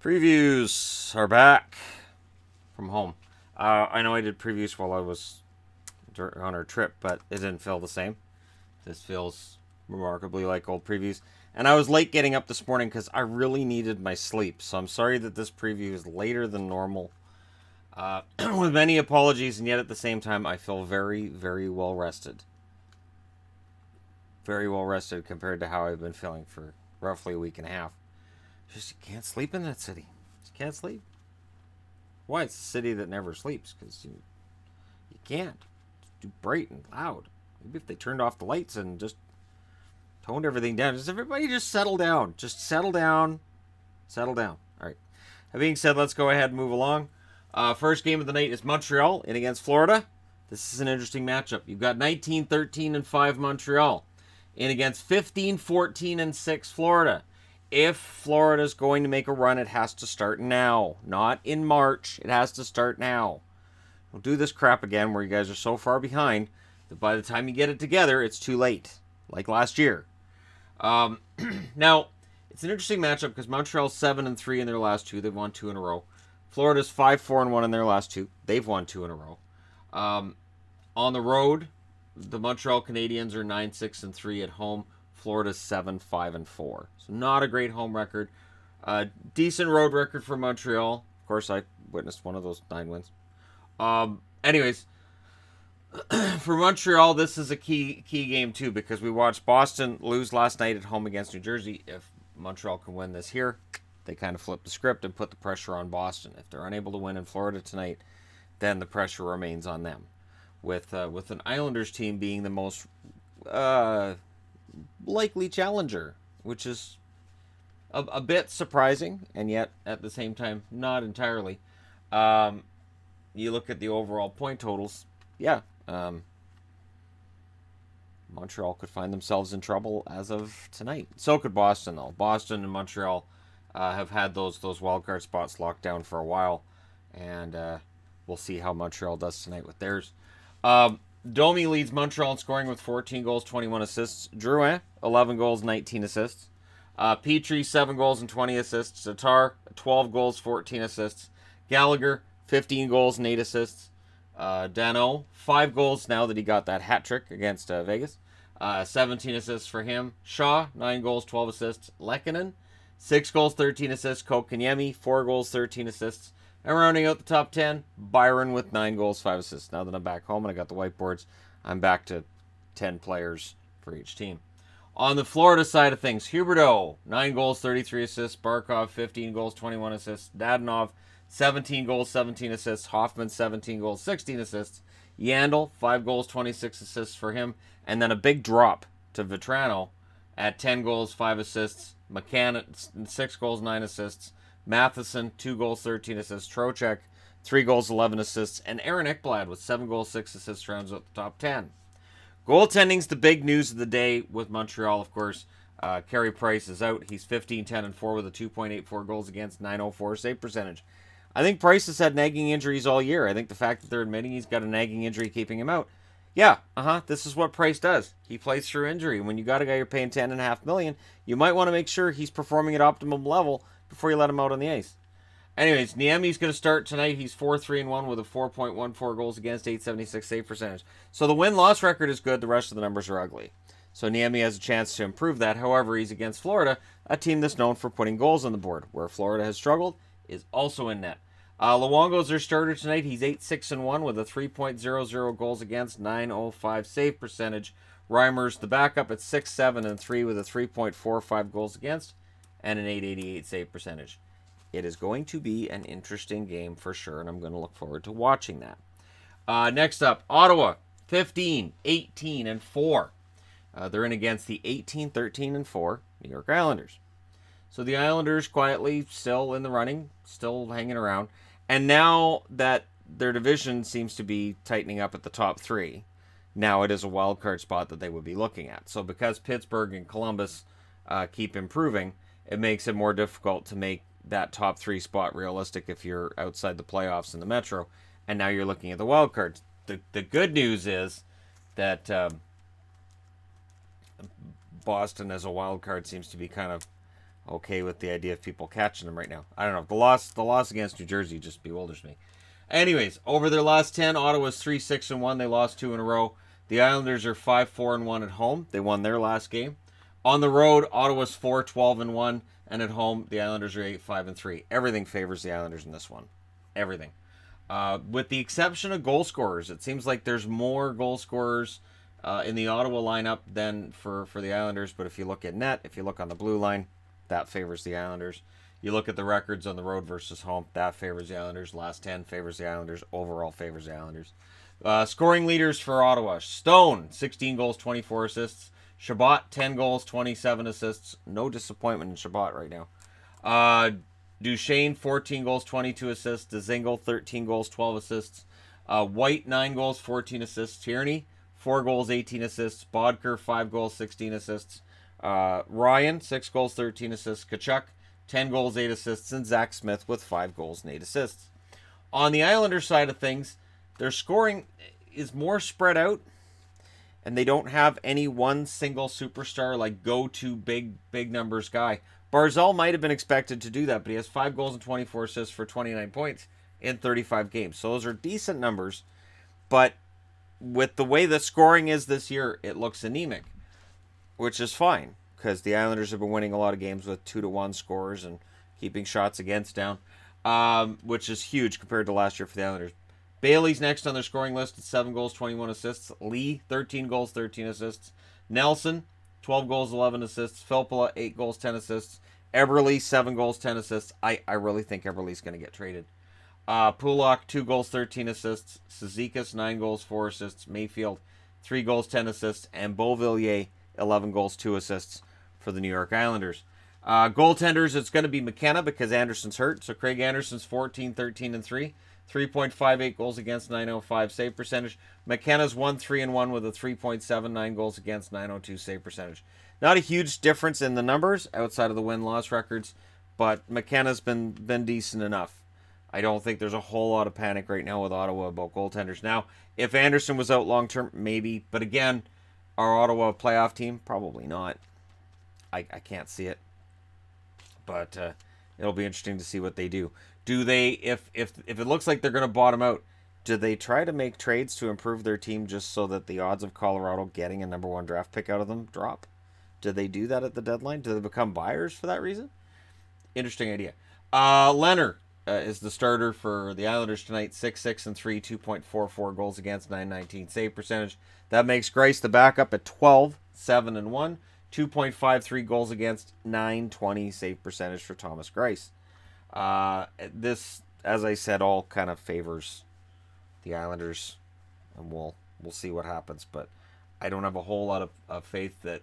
Previews are back from home. I know I did previews while I was on our trip, but it didn't feel the same. This feels remarkably like old previews. And I was late getting up this morning because I really needed my sleep. So I'm sorry that this preview is later than normal. With many apologies, and yet at the same time, I feel very, very well rested. Very well rested compared to how I've been feeling for roughly a week and a half. Just, you can't sleep in that city. You can't sleep. Why? It's a city that never sleeps, because you can't. It's too bright and loud. Maybe if they turned off the lights and just toned everything down. Just everybody just settle down. Just settle down. Settle down. All right. That being said, let's go ahead and move along. First game of the night is Montreal in against Florida. This is an interesting matchup. You've got 19-13-5 Montreal in against 15-14-6 Florida. If Florida's going to make a run, it has to start now. Not in March. It has to start now. Don't do this crap again where you guys are so far behind that by the time you get it together, it's too late. Like last year. Now, it's an interesting matchup because Montreal's 7-3 in their last two. They've won 2 in a row. Florida's 5-4-1 in their last 2. They've won 2 in a row. On the road, the Montreal Canadiens are 9-6-3 at home. Florida's 7-5-4. So not a great home record. Decent road record for Montreal. Of course, I witnessed one of those 9 wins. Anyways, for Montreal, this is a key game too because we watched Boston lose last night at home against New Jersey. If Montreal can win this here, they kind of flip the script and put the pressure on Boston. If they're unable to win in Florida tonight, then the pressure remains on them. With an Islanders team being the most likely challenger, which is a bit surprising, and yet at the same time not entirely. You look at the overall point totals, yeah. Montreal could find themselves in trouble as of tonight. So could Boston, though. Boston and Montreal have had those wildcard spots locked down for a while, and we'll see how Montreal does tonight with theirs. Domi leads Montreal in scoring with 14 goals, 21 assists. Drouin, 11 goals, 19 assists. Petrie, 7 goals and 20 assists. Tatar, 12 goals, 14 assists. Gallagher, 15 goals and 8 assists. Dano, 5 goals now that he got that hat trick against Vegas. 17 assists for him. Shaw, 9 goals, 12 assists. Lehkonen, 6 goals, 13 assists. Kotkaniemi, 4 goals, 13 assists. And rounding out the top 10, Byron with 9 goals, 5 assists. Now that I'm back home and I got the whiteboards, I'm back to 10 players for each team. On the Florida side of things, Huberdeau, 9 goals, 33 assists. Barkov, 15 goals, 21 assists. Dadonov, 17 goals, 17 assists. Hoffman, 17 goals, 16 assists. Yandel, 5 goals, 26 assists for him. And then a big drop to Vetrano at 10 goals, 5 assists. McCann, 6 goals, 9 assists. Matheson, 2 goals, 13 assists. Trocheck, 3 goals, 11 assists. And Aaron Ekblad with 7 goals, 6 assists rounds out the top 10. Goaltending's the big news of the day with Montreal, of course. Carey Price is out. He's 15-10-4 with a 2.84 goals against, 904 save percentage. I think Price has had nagging injuries all year. I think the fact that they're admitting he's got a nagging injury keeping him out. Yeah, this is what Price does. He plays through injury. When you got a guy you're paying $10.5 million, you might want to make sure he's performing at optimum level before you let him out on the ice. Anyways, Niemi's going to start tonight. He's 4-3-1 with a 4.14 goals against, 876 save percentage. So the win-loss record is good. The rest of the numbers are ugly. So Niemi has a chance to improve that. However, he's against Florida, a team that's known for putting goals on the board. Where Florida has struggled is also in net. Luongo's their starter tonight. He's 8-6-1 with a 3.00 goals against, 905 save percentage. Reimer's the backup at 6-7-3 with a 3.45 goals against and an 888 save percentage. It is going to be an interesting game for sure, and I'm going to look forward to watching that. Next up, Ottawa, 15-18-4. They're in against the 18-13-4 New York Islanders. So the Islanders quietly still in the running, still hanging around. And now that their division seems to be tightening up at the top 3, now it is a wild card spot that they would be looking at. So because Pittsburgh and Columbus keep improving, it makes it more difficult to make that top 3 spot realistic if you're outside the playoffs in the Metro. And now you're looking at the wild cards. The good news is that Boston as a wild card seems to be kind of okay with the idea of people catching them right now. I don't know. The loss against New Jersey just bewilders me. Anyways, over their last 10, Ottawa's 3-6-1. They lost 2 in a row. The Islanders are 5-4-1 at home. They won their last game. On the road, Ottawa's 4-12-1, and at home, the Islanders are 8-5-3. Everything favors the Islanders in this one. Everything. With the exception of goal scorers, it seems like there's more goal scorers in the Ottawa lineup than for the Islanders. But if you look at net, if you look on the blue line, that favors the Islanders. You look at the records on the road versus home, that favors the Islanders. Last 10 favors the Islanders. Overall favors the Islanders. Scoring leaders for Ottawa. Stone, 16 goals, 24 assists. Shabbat, 10 goals, 27 assists. No disappointment in Shabbat right now. Duchesne, 14 goals, 22 assists. Dzingel, 13 goals, 12 assists. White, 9 goals, 14 assists. Tierney, 4 goals, 18 assists. Bodker, 5 goals, 16 assists. Ryan, 6 goals, 13 assists. Kachuk, 10 goals, 8 assists. And Zach Smith with 5 goals and 8 assists. On the Islanders side of things, their scoring is more spread out. And they don't have any one single superstar, like go-to big numbers guy. Barzal might have been expected to do that, but he has 5 goals and 24 assists for 29 points in 35 games. So those are decent numbers. But with the way the scoring is this year, it looks anemic, which is fine, because the Islanders have been winning a lot of games with 2-1 scores and keeping shots against down, which is huge compared to last year for the Islanders. Bailey's next on their scoring list at 7 goals, 21 assists. Lee, 13 goals, 13 assists. Nelson, 12 goals, 11 assists. Filppula, 8 goals, 10 assists. Eberle, 7 goals, 10 assists. I really think Eberle's going to get traded. Pulak, 2 goals, 13 assists. Cizikas, 9 goals, 4 assists. Mayfield, 3 goals, 10 assists. And Beauvillier, 11 goals, 2 assists for the New York Islanders. Goaltenders, it's going to be McKenna because Anderson's hurt. So Craig Anderson's 14, 13, and 3. 3.58 goals against, 905 save percentage. McKenna's 1-3-1 with a 3.79 goals against, 902 save percentage. Not a huge difference in the numbers outside of the win-loss records, but McKenna's been decent enough. I don't think there's a whole lot of panic right now with Ottawa about goaltenders. Now, if Anderson was out long-term, maybe. But again, our Ottawa playoff team? Probably not. I can't see it. But it'll be interesting to see what they do. Do they, if it looks like they're going to bottom out, do they try to make trades to improve their team just so that the odds of Colorado getting a number 1 draft pick out of them drop? Do they do that at the deadline? Do they become buyers for that reason? Interesting idea. Leonard is the starter for the Islanders tonight. 6-6-3, 2.44 goals against, 919 save percentage. That makes Greiss the backup at 12-7-1, 2.53 goals against, 920 save percentage for Thomas Greiss. This, as I said, all kind of favors the Islanders, and we'll see what happens. But I don't have a whole lot of faith that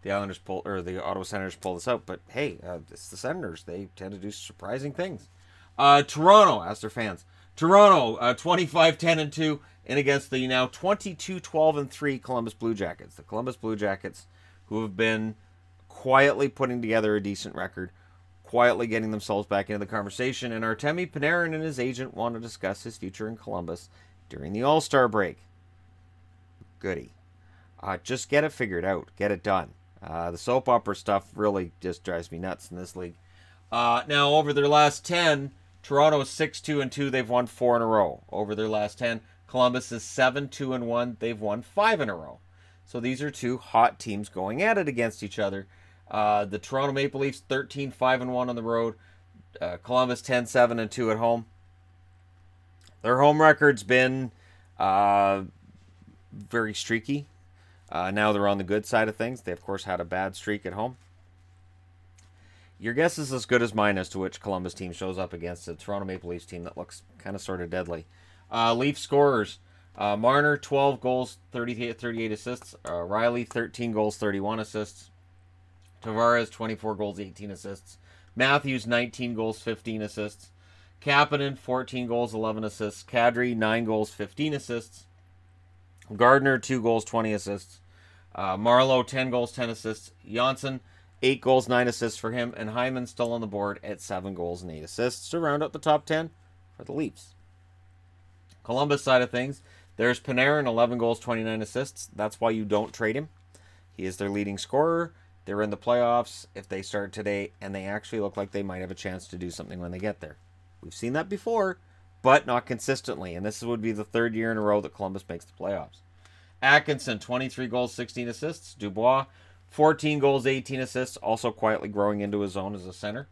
the Islanders the Ottawa Senators pull this out. But hey, it's the Senators; they tend to do surprising things. Toronto, ask their fans. Toronto, 25-10-2, and against the now 22-12-3 Columbus Blue Jackets. The Columbus Blue Jackets, who have been quietly putting together a decent record, quietly getting themselves back into the conversation, and Artemi Panarin and his agent want to discuss his future in Columbus during the All-Star break. Goody. Just get it figured out. Get it done. The soap opera stuff really just drives me nuts in this league. Now, over their last 10, Toronto is 6-2-2. They've won 4 in a row. Over their last 10, Columbus is 7-2-1. They've won 5 in a row. So these are two hot teams going at it against each other. The Toronto Maple Leafs 13-5-1 on the road. Columbus 10-7-2 at home. Their home record's been very streaky. Now they're on the good side of things. They, of course, had a bad streak at home. Your guess is as good as mine as to which Columbus team shows up against a Toronto Maple Leafs team that looks kind of sort of deadly. Leaf scorers. Marner, 12 goals, 38 assists. Riley, 13 goals, 31 assists. Tavares, 24 goals, 18 assists. Matthews, 19 goals, 15 assists. Kapanen, 14 goals, 11 assists. Kadri, 9 goals, 15 assists. Gardner, 2 goals, 20 assists. Marleau, 10 goals, 10 assists. Janssen, 8 goals, 9 assists for him. And Hyman still on the board at 7 goals and 8 assists to round out the top 10 for the Leafs. Columbus side of things, there's Panarin, 11 goals, 29 assists. That's why you don't trade him. He is their leading scorer. They're in the playoffs if they start today, and they actually look like they might have a chance to do something when they get there. We've seen that before, but not consistently, and this would be the third year in a row that Columbus makes the playoffs. Atkinson, 23 goals, 16 assists. Dubois, 14 goals, 18 assists, also quietly growing into his own as a center.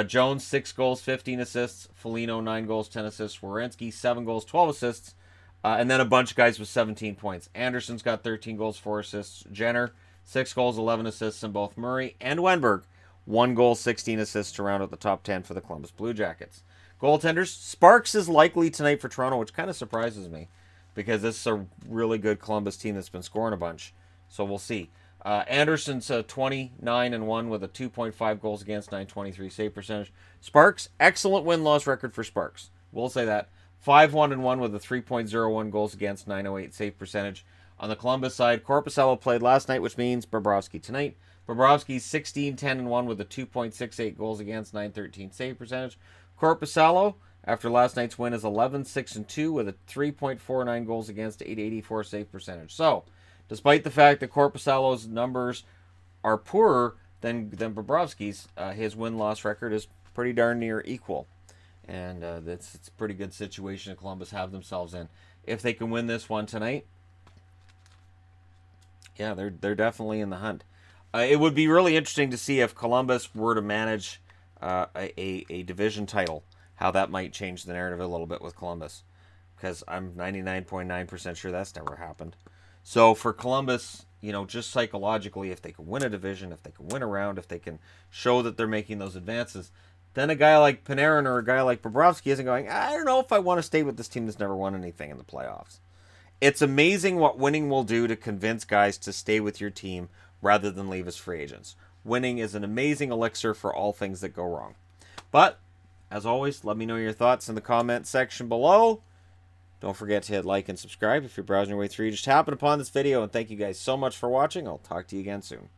Jones, 6 goals, 15 assists. Foligno, 9 goals, 10 assists. Werenski, 7 goals, 12 assists. And then a bunch of guys with 17 points. Anderson's got 13 goals, 4 assists. Jenner, 6 goals, 11 assists, and both Murray and Wenberg, 1 goal, 16 assists to round out the top 10 for the Columbus Blue Jackets. Goaltenders, Sparks is likely tonight for Toronto, which kind of surprises me because this is a really good Columbus team that's been scoring a bunch. So we'll see. Anderson's 29-1 with a 2.5 goals against, 923 save percentage. Sparks, excellent win-loss record for Sparks. We'll say that. 5-1-1 with a 3.01 goals against, 908 save percentage. On the Columbus side, Korpisalo played last night, which means Bobrovsky tonight. Bobrovsky's 16-10-1 with a 2.68 goals against, 913 save percentage. Korpisalo, after last night's win, is 11-6-2 with a 3.49 goals against, 884 save percentage. So, despite the fact that Korpisalo's numbers are poorer than Bobrovsky's, his win-loss record is pretty darn near equal. And it's a pretty good situation that Columbus have themselves in. If they can win this one tonight, yeah, they're definitely in the hunt. It would be really interesting to see if Columbus were to manage a division title, how that might change the narrative a little bit with Columbus. Because I'm 99.9% sure that's never happened. So for Columbus, you know, just psychologically, if they can win a division, if they can win a round, if they can show that they're making those advances, then a guy like Panarin or a guy like Bobrovsky isn't going, I don't know if I want to stay with this team that's never won anything in the playoffs. It's amazing what winning will do to convince guys to stay with your team rather than leave as free agents. Winning is an amazing elixir for all things that go wrong. But, as always, let me know your thoughts in the comments section below. Don't forget to hit like and subscribe if you're browsing your way through. You just happened upon this video, and thank you guys so much for watching. I'll talk to you again soon.